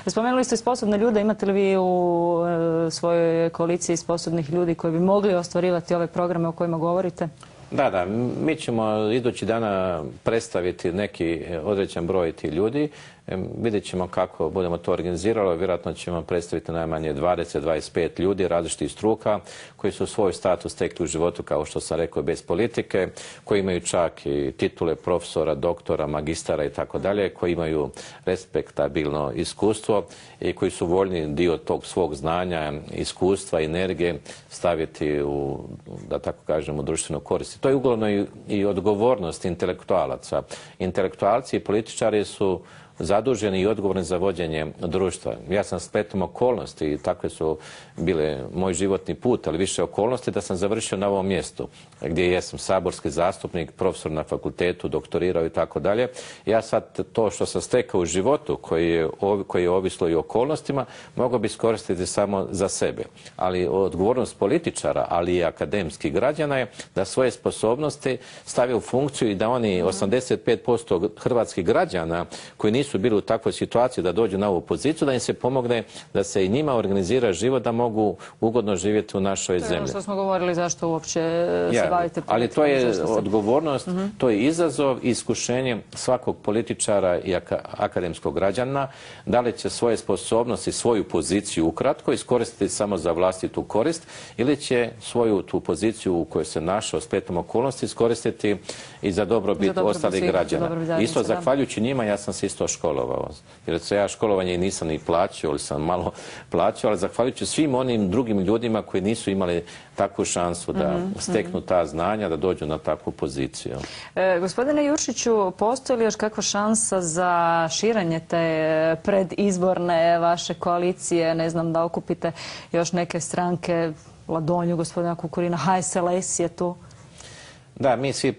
Spomenuli ste sposobne ljude, imate li vi u svojoj koaliciji sposobnih ljudi koji bi mogli ostvarivati ove programe o kojima govorite? Da, mi ćemo idući dana predstaviti neki određen broj tih ljudi. Vidjet ćemo kako budemo to organizirali. Vjerojatno ćemo predstaviti najmanje 20-25 ljudi različitih struka koji su svoj status stekli u životu, kao što sam rekao, bez politike, koji imaju čak i titule profesora, doktora, magistara i tako dalje, koji imaju respektabilno iskustvo i koji su voljni dio tog svog znanja, iskustva, energije staviti u, da tako kažem, u društvenu korist. To je uglavnom i odgovornost intelektualaca. Intelektualci i političari su zaduženi i odgovorni za vođenje društva. Ja sam spletom okolnosti i takve su bile moj životni put, ali više okolnosti da sam završio na ovom mjestu gdje jesam saborski zastupnik, profesor na fakultetu, doktorirao i tako dalje. Ja sad to što sam stekao u životu koji je ovislo i o okolnostima mogao bi iskoristiti samo za sebe. Ali odgovornost političara, ali i akademskih građana je da svoje sposobnosti stave u funkciju i da oni 85% hrvatskih građana koji nisu bili u takvoj situaciji da dođu na ovu poziciju, da im se pomogne da se i njima organizira život, da mogu ugodno živjeti u našoj zemlji. To je ono što smo govorili, zašto uopće se bavite politikom. Ali to je odgovornost, to je izazov i iskušenje svakog političara i akademskog građana, da li će svoje sposobnosti, svoju poziciju ukratko iskoristiti samo za vlastitu korist ili će svoju tu poziciju u kojoj se našao spletom okolnosti iskoristiti i za dobrobit ostalih građana. Isto zahvaljujući njima ja sam se isto školovao. Jer se ja školovanje nisam ni plaćao, ali sam malo plaćao, ali zahvaljujući svim onim drugim ljudima koji nisu imali takvu šansu da steknu ta znanja, da dođu na takvu poziciju. Gospodine Jurčiću, postoji li još kakva šansa za širenje te predizborne vaše koalicije, ne znam, da okupite još neke stranke, Ladonju, gospodina Kukurina, HSLS je tu? Da, mi svi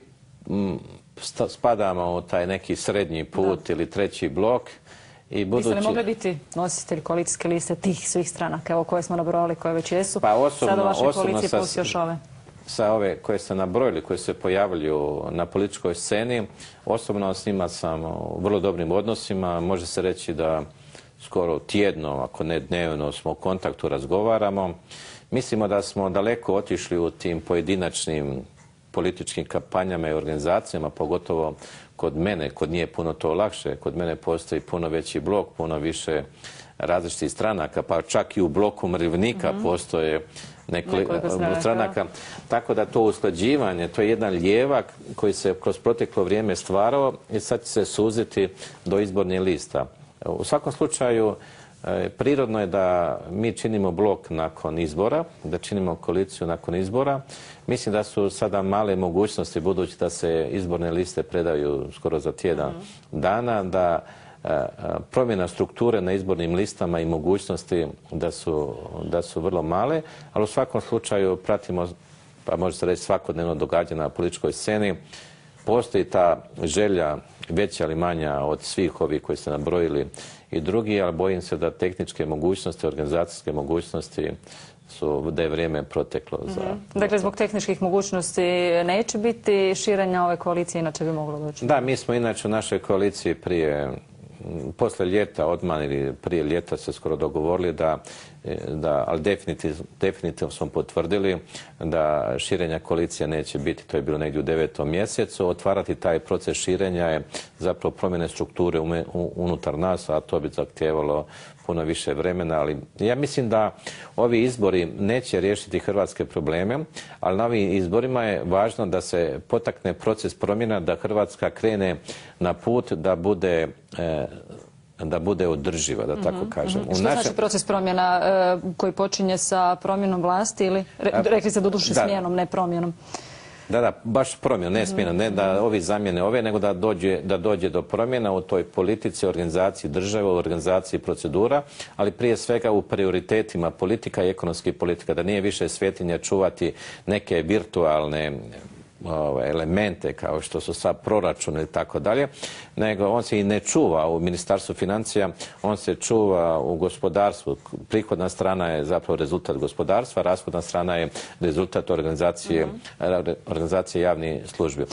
spadamo u taj neki srednji put ili treći blok. Biste li mogli biti nositelj koalicijske liste tih svih stranaka, evo koje smo nabrojali, koje već jesu? Pa osobno sa ove koje ste nabrojili, koje se pojavljuju na političkoj sceni, osobno s njima sam u vrlo dobrim odnosima. Može se reći da skoro tjedno, ako ne dnevno, smo u kontaktu, razgovaramo. Mislimo da smo daleko otišli u tim pojedinačnim političkim kampanjama i organizacijama, pogotovo kod mene, kod nije puno to lakše, kod mene postoji puno veći blok, puno više različitih stranaka, pa čak i u bloku umirovljenika postoje nekoliko stranaka. Tako da to usklađivanje, to je jedan lijevak koji se kroz proteklo vrijeme stvarao i sad će se suziti do izbornih lista. U svakom slučaju, prirodno je da mi činimo blok nakon izbora, da činimo koaliciju nakon izbora. Mislim da su sada male mogućnosti, budući da se izborne liste predaju skoro za tjedan dana, da promjena strukture na izbornim listama i mogućnosti da su vrlo male, ali u svakom slučaju pratimo, pa može se reći, svakodnevno događanje na političkoj sceni. Postoji ta želja, veća ili manja od svih ovih koji ste nabrojili i drugi, ali bojim se da tehničke mogućnosti, organizacijske mogućnosti da je vrijeme proteklo za... Dakle, zbog tehničkih mogućnosti neće biti širenja ove koalicije, inače bi moglo doći? Da, mi smo inače u našoj koaliciji poslije ljeta, odmah ili prije ljeta se skoro dogovorili ali definitivno smo potvrdili da širenja koalicije neće biti, to je bilo negdje u 9. mjesecu. Otvarati taj proces širenja je zapravo promjene strukture unutar nas, a to bi zahtijevalo puno više vremena, ali ja mislim da ovi izbori neće riješiti hrvatske probleme, ali na ovim izborima je važno da se potakne proces promjena, da Hrvatska krene na put da bude održiva, da tako kažem. Što znači proces promjena koji počinje sa promjenom vlasti ili, rekli ste doduše smjenom, ne promjenom? Da, baš promjena, ne smjena, ne da ovi zamjene ove, nego da dođe do promjena u toj politici, organizaciji države, u organizaciji procedura, ali prije svega u prioritetima politika i ekonomskih politika, da nije više svetinja čuvati neke virtualne elemente kao što su sad proračuni i tako dalje, nego on se i ne čuva u Ministarstvu financija, on se čuva u gospodarstvu. Prihodna strana je zapravo rezultat gospodarstva, rashodna strana je rezultat organizacije javnih službi.